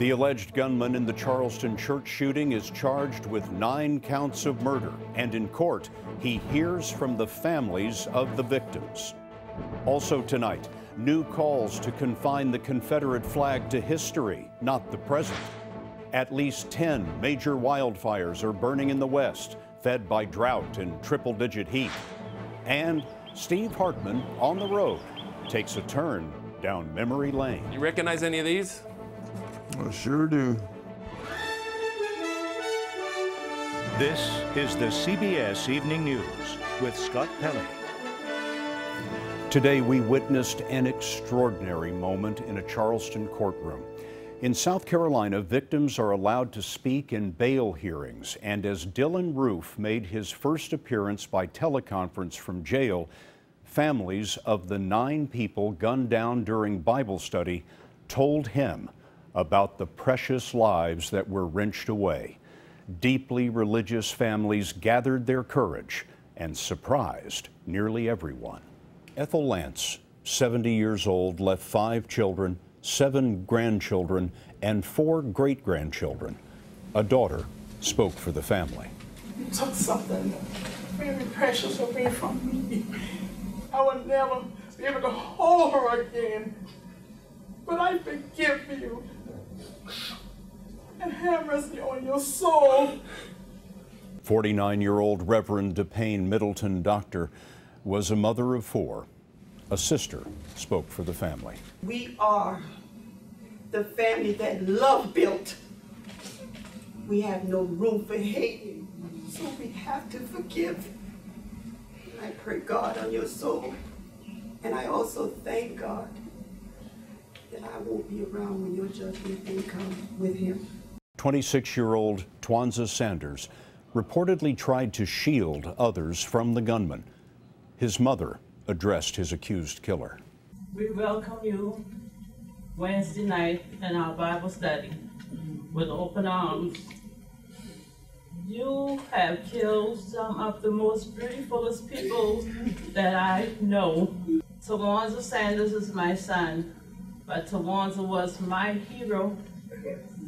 The alleged gunman in the Charleston church shooting is charged with 9 counts of murder, and in court, he hears from the families of the victims. Also tonight, new calls to confine the Confederate flag to history, not the present. At least 10 major wildfires are burning in the West, fed by drought and triple-digit heat. And Steve Hartman, on the road, takes a turn down memory lane. You recognize any of these? I sure do. This is the CBS Evening News with Scott Pelley. Today we witnessed an extraordinary moment in a Charleston courtroom. In South Carolina, victims are allowed to speak in bail hearings, and as Dylan Roof made his first appearance by teleconference from jail, families of the 9 people gunned down during Bible study told him about the precious lives that were wrenched away. Deeply religious families gathered their courage and surprised nearly everyone. Ethel Lance, 70 years old, left 5 children, 7 grandchildren, and 4 great-grandchildren. A daughter spoke for the family. You took something very precious away from me. I would never be able to hold her again. But I forgive you. And have mercy on your soul. 49-year-old Reverend DePayne Middleton Doctor was a mother of 4. A sister spoke for the family. We are the family that love built. We have no room for hate, so we have to forgive. I pray God on your soul, and I also thank God that I won't be around when your judgment day comes with him. 26-year-old Twanza Sanders reportedly tried to shield others from the gunman. His mother addressed his accused killer. We welcome you Wednesday night in our Bible study with open arms. You have killed some of the most beautifulest people that I know. Twanza Sanders is my son, but Twanza was my hero.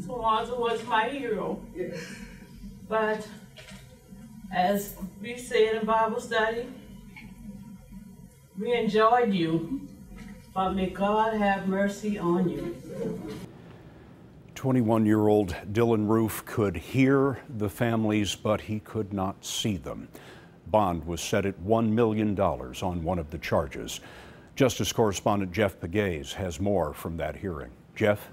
Twanza was my hero. But as we said in Bible study, we enjoyed you, but may God have mercy on you. 21-year-old Dylan Roof could hear the families, but he could not see them. Bond was set at $1 million on one of the charges. Justice correspondent Jeff Pegues has more from that hearing. Jeff?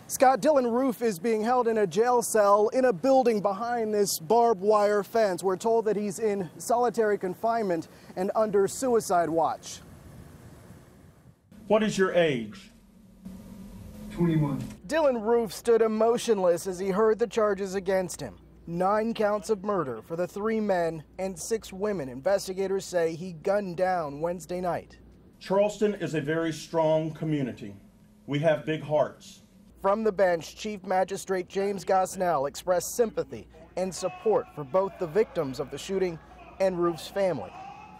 Scott, Dylan Roof is being held in a jail cell in a building behind this barbed wire fence. We're told that he's in solitary confinement and under suicide watch. What is your age? 21. Dylan Roof stood emotionless as he heard the charges against him. 9 counts of murder for the 3 men and 6 women investigators say he gunned down Wednesday night. Charleston is a very strong community. We have big hearts. From the bench, Chief Magistrate James Gosnell expressed sympathy and support for both the victims of the shooting and Roof's family.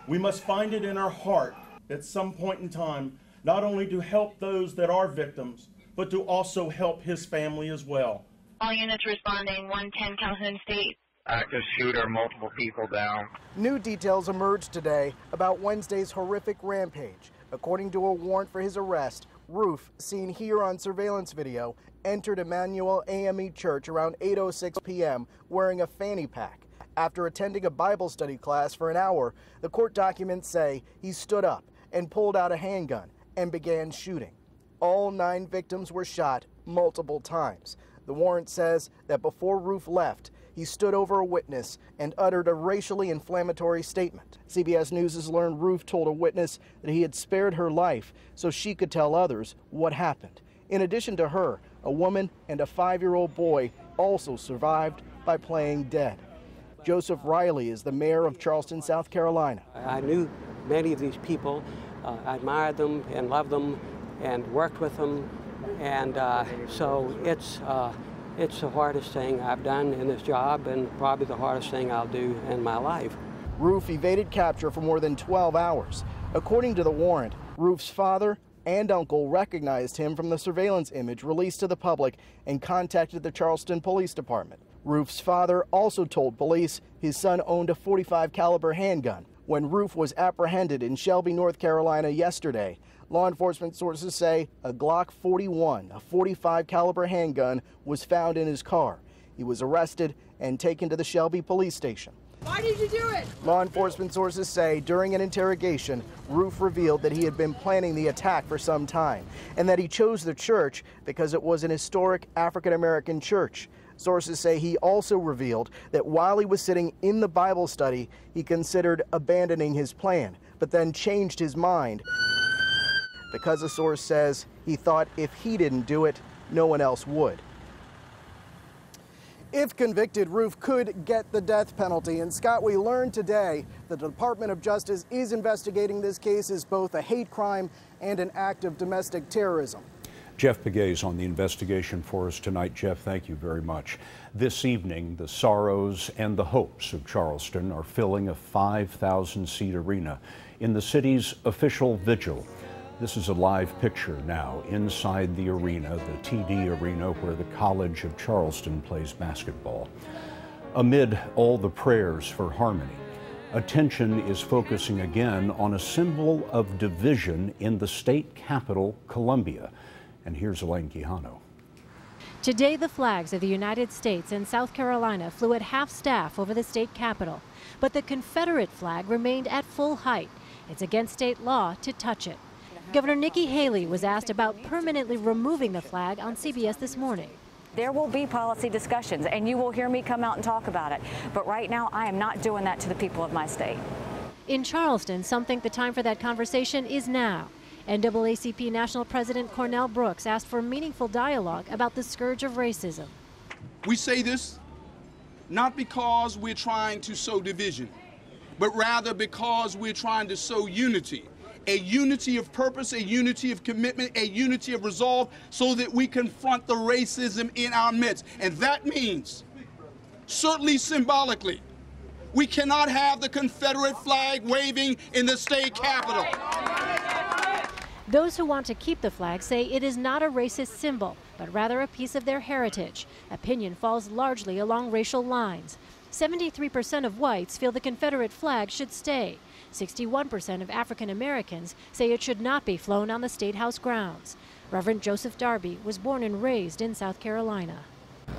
We must find it in our heart at some point in time not only to help those that are victims, but to also help his family as well. All units responding, 110 Calhoun State. Active shooter, multiple people down. New details emerged today about Wednesday's horrific rampage. According to a warrant for his arrest, Roof, seen here on surveillance video, entered Emmanuel AME Church around 8:06 p.m. wearing a fanny pack. After attending a Bible study class for an hour, the court documents say he stood up and pulled out a handgun and began shooting. All 9 victims were shot multiple times. The warrant says that before Roof left, he stood over a witness and uttered a racially inflammatory statement. CBS News has learned Roof told a witness that he had spared her life so she could tell others what happened. In addition to her, a woman and a 5-year-old boy also survived by playing dead. Joseph Riley is the mayor of Charleston, South Carolina. I knew many of these people, I admired them and loved them and worked with them, and so it's the hardest thing I've done in this job and probably the hardest thing I'll do in my life. Roof evaded capture for more than 12 hours. According to the warrant, Roof's father, and uncle recognized him from the surveillance image released to the public and contacted the Charleston Police Department. Roof's father also told police his son owned a .45 caliber handgun. When Roof was apprehended in Shelby, North Carolina yesterday, law enforcement sources say a Glock 41, a .45 caliber handgun, was found in his car. He was arrested and taken to the Shelby police station. Why did you do it? Law enforcement sources say during an interrogation, Roof revealed that he had been planning the attack for some time and that he chose the church because it was an historic African-American church. Sources say he also revealed that while he was sitting in the Bible study, he considered abandoning his plan, but then changed his mind because a source says he thought if he didn't do it, no one else would. If convicted, Roof could get the death penalty. And Scott, we learned today the Department of Justice is investigating this case as both a hate crime and an act of domestic terrorism. Jeff Begay's on the investigation for us tonight. Jeff, thank you very much. This evening, the sorrows and the hopes of Charleston are filling a 5,000-seat arena in the city's official vigil. This is a live picture now inside the arena, the TD Arena, where the College of Charleston plays basketball. Amid all the prayers for harmony, attention is focusing again on a symbol of division in the state capital, Columbia. And here's Elaine Quijano. Today, the flags of the United States and South Carolina flew at half-staff over the state capitol, but the Confederate flag remained at full height. It's against state law to touch it. Governor Nikki Haley was asked about permanently removing the flag on CBS This Morning. There will be policy discussions, and you will hear me come out and talk about it. But right now, I am not doing that to the people of my state. In Charleston, some think the time for that conversation is now. NAACP National President Cornell Brooks asked for meaningful dialogue about the scourge of racism. We say this not because we're trying to sow division, but rather because we're trying to sow unity. A unity of purpose, a unity of commitment, a unity of resolve, so that we confront the racism in our midst. And that means, certainly symbolically, we cannot have the Confederate flag waving in the state capitol. Those who want to keep the flag say it is not a racist symbol, but rather a piece of their heritage. Opinion falls largely along racial lines. 73% of whites feel the Confederate flag should stay. 61% of African Americans say it should not be flown on the State House grounds. Reverend Joseph Darby was born and raised in South Carolina.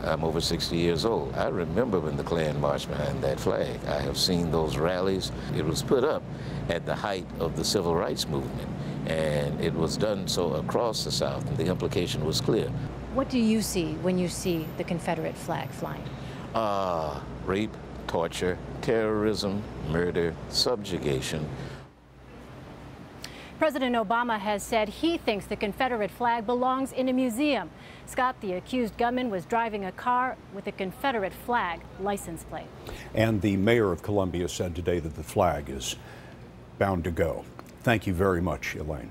I'm over 60 years old. I remember when the Klan marched behind that flag. I have seen those rallies. It was put up at the height of the civil rights movement, and it was done so across the South, and the implication was clear. What do you see when you see the Confederate flag flying? Rape, torture, terrorism, murder, subjugation. President Obama has said he thinks the Confederate flag belongs in a museum. Scott, the accused gunman was driving a car with a Confederate flag license plate. And the mayor of Columbia said today that the flag is bound to go. Thank you very much, Elaine.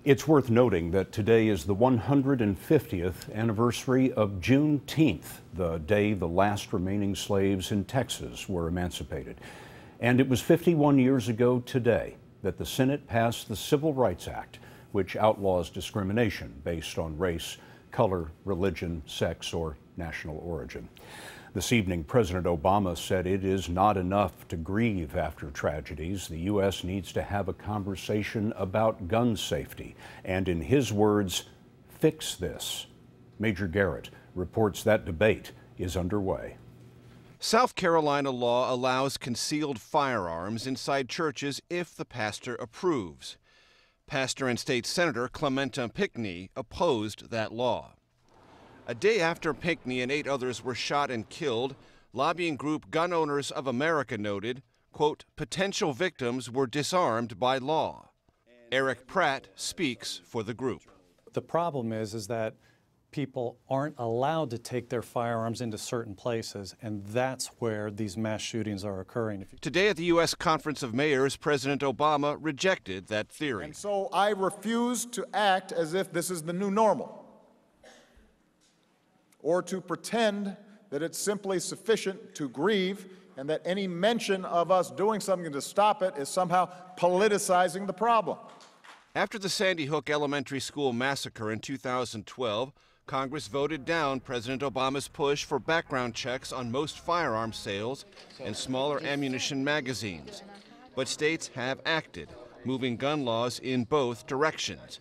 It's worth noting that today is the 150th anniversary of Juneteenth, the day the last remaining slaves in Texas were emancipated. And it was 51 years ago today that the Senate passed the Civil Rights Act, which outlaws discrimination based on race, color, religion, sex, or national origin. This evening, President Obama said it is not enough to grieve after tragedies. The U.S. needs to have a conversation about gun safety, and in his words, fix this. Major Garrett reports that debate is underway. South Carolina law allows concealed firearms inside churches if the pastor approves. Pastor and state senator Clementa Pinckney opposed that law. A day after Pinckney and 8 others were shot and killed, lobbying group Gun Owners of America noted, quote, potential victims were disarmed by law. Eric Pratt speaks for the group. The problem is that people aren't allowed to take their firearms into certain places, and that's where these mass shootings are occurring. Today at the U.S. Conference of Mayors, President Obama rejected that theory. And so I refuse to act as if this is the new normal, or to pretend that it's simply sufficient to grieve and that any mention of us doing something to stop it is somehow politicizing the problem. After the Sandy Hook Elementary School massacre in 2012, Congress voted down President Obama's push for background checks on most firearm sales and smaller ammunition magazines. But states have acted, moving gun laws in both directions.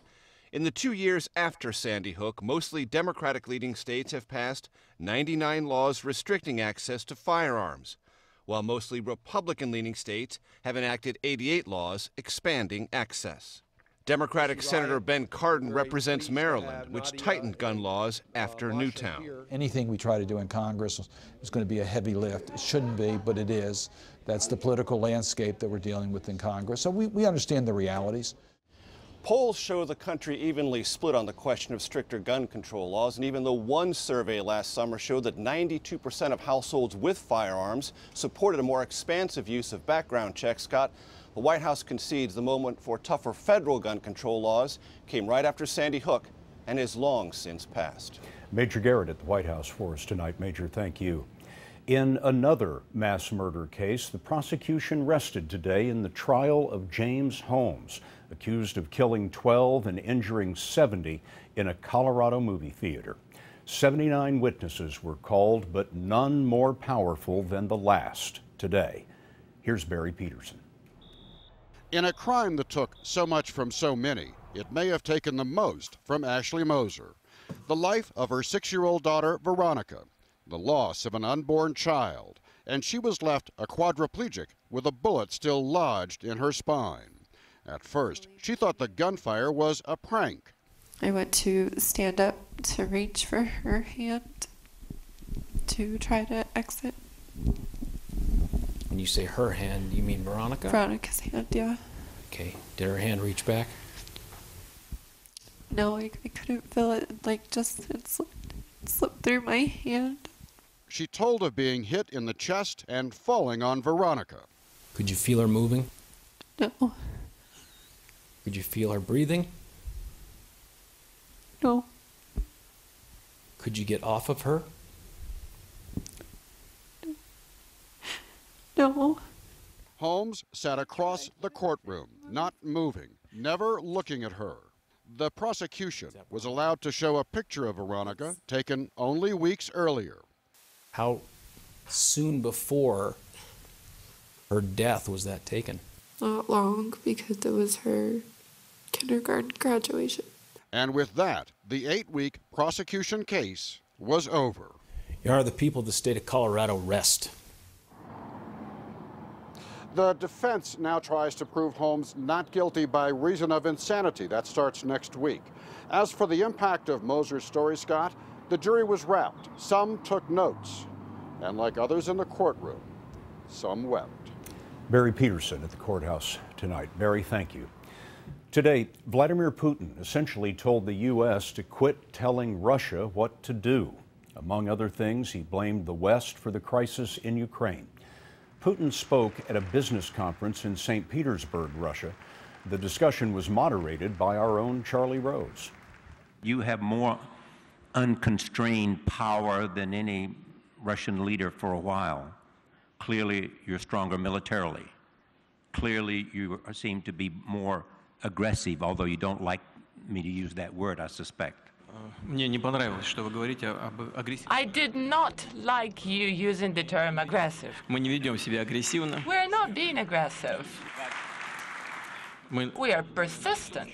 In the 2 years after Sandy Hook, mostly Democratic-leading states have passed 99 laws restricting access to firearms, while mostly Republican-leaning states have enacted 88 laws expanding access. Democratic Senator Ben Cardin represents Maryland, which tightened gun laws after Newtown. Anything we try to do in Congress is going to be a heavy lift. It shouldn't be, but it is. That's the political landscape that we're dealing with in Congress. So we understand the realities. Polls show the country evenly split on the question of stricter gun control laws, and even though one survey last summer showed that 92% of households with firearms supported a more expansive use of background checks, Scott, the White House concedes the moment for tougher federal gun control laws came right after Sandy Hook and is long since passed. Major Garrett at the White House for us tonight. Major, thank you. In another mass murder case, the prosecution rested today in the trial of James Holmes, accused of killing 12 and injuring 70 in a Colorado movie theater. 79 witnesses were called, but none more powerful than the last today. Here's Barry Peterson. In a crime that took so much from so many, it may have taken the most from Ashley Moser. The life of her 6-year-old daughter, Veronica, the loss of an unborn child, and she was left a quadriplegic with a bullet still lodged in her spine. At first, she thought the gunfire was a prank. I went to stand up to reach for her hand to try to exit. When you say her hand, you mean Veronica? Veronica's hand, yeah. Okay. Did her hand reach back? No, I couldn't feel it. It slipped through my hand. She told of being hit in the chest and falling on Veronica. Could you feel her moving? No. Could you feel her breathing? No. Could you get off of her? No. Holmes sat across the courtroom, not moving, never looking at her. The prosecution was allowed to show a picture of Veronica taken only weeks earlier. How soon before her death was that taken? Not long, because it was her kindergarten graduation. And with that, the 8-week prosecution case was over. Are the people of the state of Colorado rest? The defense now tries to prove Holmes not guilty by reason of insanity. That starts next week. As for the impact of Moser's story, Scott, the jury was rapt. Some took notes. And like others in the courtroom, some wept. Barry Peterson at the courthouse tonight. Barry, thank you. Today, Vladimir Putin essentially told the U.S. to quit telling Russia what to do. Among other things, he blamed the West for the crisis in Ukraine. Putin spoke at a business conference in St. Petersburg, Russia. The discussion was moderated by our own Charlie Rose. You have more unconstrained power than any Russian leader for a while. Clearly, you're stronger militarily. Clearly, you seem to be more aggressive, although you don't like me to use that word, I suspect. I did not like you using the term aggressive. We're not being aggressive. We are persistent.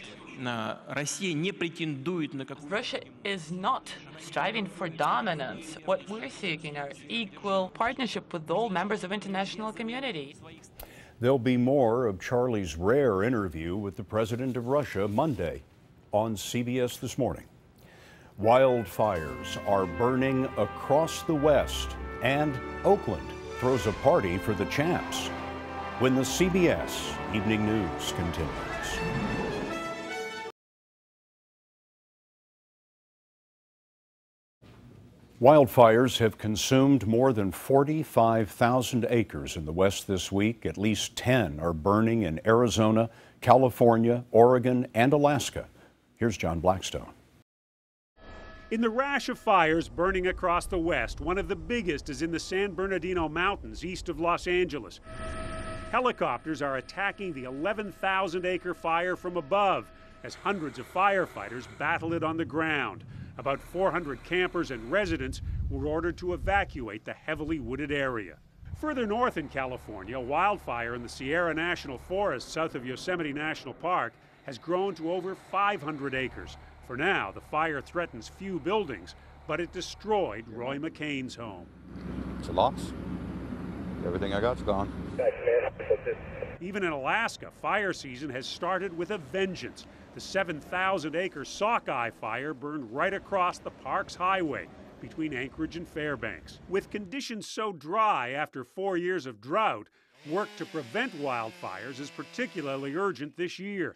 Russia is not striving for dominance. What we're seeking are equal partnership with all members of international community. There'll be more of Charlie's rare interview with the president of Russia Monday on CBS This Morning. Wildfires are burning across the West, and Oakland throws a party for the champs when the CBS Evening News continues. Wildfires have consumed more than 45,000 acres in the West this week. At least 10 are burning in Arizona, California, Oregon, and Alaska. Here's John Blackstone. In the rash of fires burning across the West, one of the biggest is in the San Bernardino Mountains east of Los Angeles. Helicopters are attacking the 11,000-acre fire from above. as hundreds of firefighters battled it on the ground. About 400 campers and residents were ordered to evacuate the heavily wooded area. Further north in California, a wildfire in the Sierra National Forest south of Yosemite National Park has grown to over 500 acres. For now, the fire threatens few buildings, but it destroyed Roy McCain's home. It's a loss. Everything I got's gone. Even in Alaska, fire season has started with a vengeance. The 7,000-acre Sockeye fire burned right across the park's highway between Anchorage and Fairbanks. With conditions so dry after 4 years of drought, work to prevent wildfires is particularly urgent this year.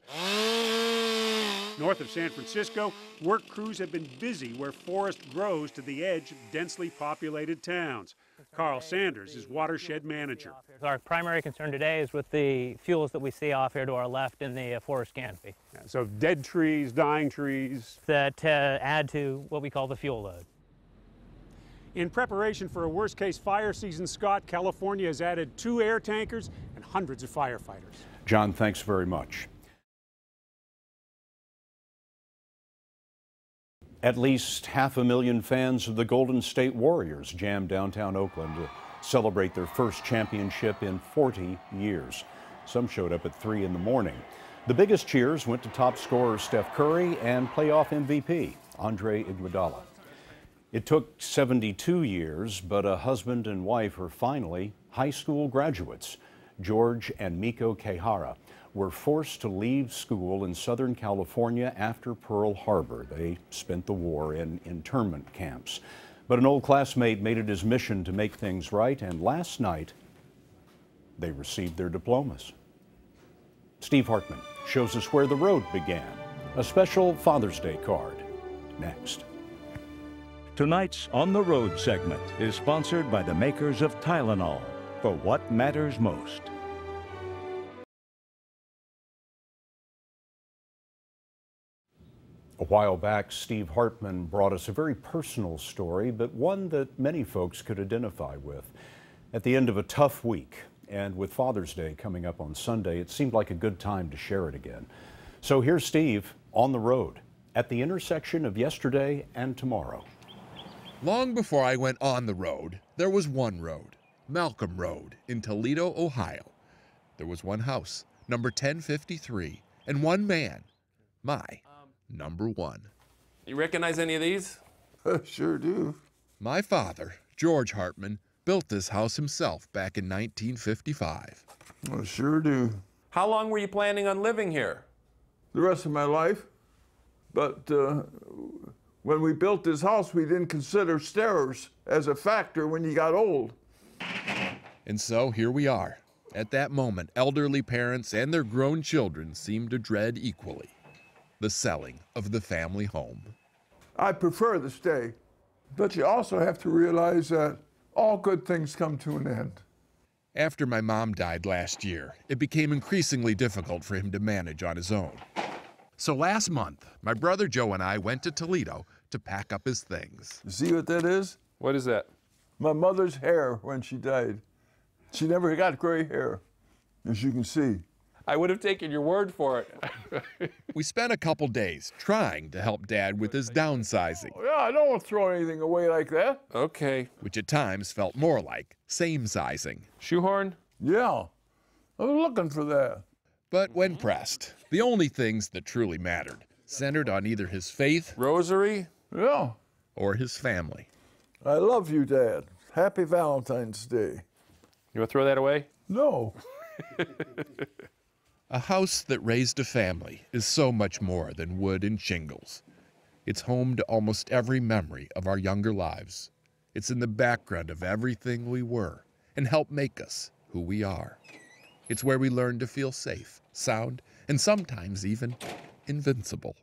North of San Francisco, work crews have been busy where forest grows to the edge of densely populated towns. Carl Sanders is watershed manager. Our primary concern today is with the fuels that we see off here to our left in the forest canopy. So dead trees, dying trees. That add to what we call the fuel load. In preparation for a worst-case fire season, Scott, California has added 2 air tankers and hundreds of firefighters. John, thanks very much. At least 500,000 fans of the Golden State Warriors jammed downtown Oakland to celebrate their first championship in 40 years. Some showed up at 3 in the morning. The biggest cheers went to top scorer Steph Curry and playoff MVP Andre Iguodala. It took 72 years, but a husband and wife are finally high school graduates. George and Miko Kehara were forced to leave school in Southern California after Pearl Harbor. They spent the war in internment camps. But an old classmate made it his mission to make things right, and last night they received their diplomas. Steve Hartman shows us where the road began. A special Father's Day card next. Tonight's On the Road segment is sponsored by the makers of Tylenol, for what matters most. A while back, Steve Hartman brought us a very personal story, but one that many folks could identify with. At the end of a tough week, and with Father's Day coming up on Sunday, it seemed like a good time to share it again. So here's Steve on the road, at the intersection of yesterday and tomorrow. Long before I went on the road, there was one road, Malcolm Road in Toledo, Ohio. There was one house, number 1053, and one man, my number one. You recognize any of these? Sure do. My father, George Hartman, built this house himself back in 1955. I sure do. How long were you planning on living here? The rest of my life. But when we built this house, we didn't consider stairs as a factor when you got old. And so here we are. At that moment, elderly parents and their grown children seemed to dread equally the selling of the family home. I prefer to stay, but you also have to realize that all good things come to an end. After my mom died last year, it became increasingly difficult for him to manage on his own. So last month, my brother Joe and I went to Toledo to pack up his things. See what that is? What is that? My mother's hair when she died. She never got gray hair, as you can see. I would have taken your word for it. We spent a couple days trying to help Dad with his downsizing. Yeah, I don't want to throw anything away like that. Okay. Which at times felt more like same-sizing. Shoehorn? Yeah, I was looking for that. But when pressed, the only things that truly mattered centered on either his faith, rosary, yeah, or his family. I love you, Dad. Happy Valentine's Day. You want to throw that away? No. A house that raised a family is so much more than wood and shingles. It's home to almost every memory of our younger lives. It's in the background of everything we were and helped make us who we are. It's where we learned to feel safe, sound, and sometimes even invincible.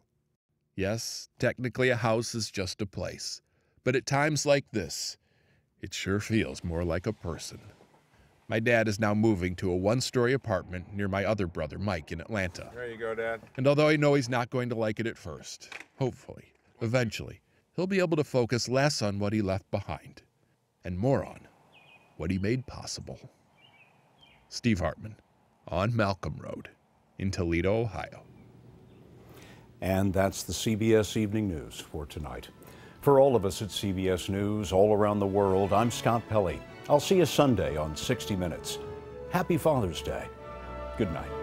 Yes, technically a house is just a place, but at times like this, it sure feels more like a person. My dad is now moving to a one-story apartment near my other brother, Mike, in Atlanta. There you go, Dad. And although I know he's not going to like it at first, hopefully, eventually, he'll be able to focus less on what he left behind and more on what he made possible. Steve Hartman, on Malcolm Road in Toledo, Ohio. And that's the CBS Evening News for tonight. For all of us at CBS News all around the world, I'm Scott Pelley. I'll see you Sunday on 60 Minutes. Happy Father's Day. Good night.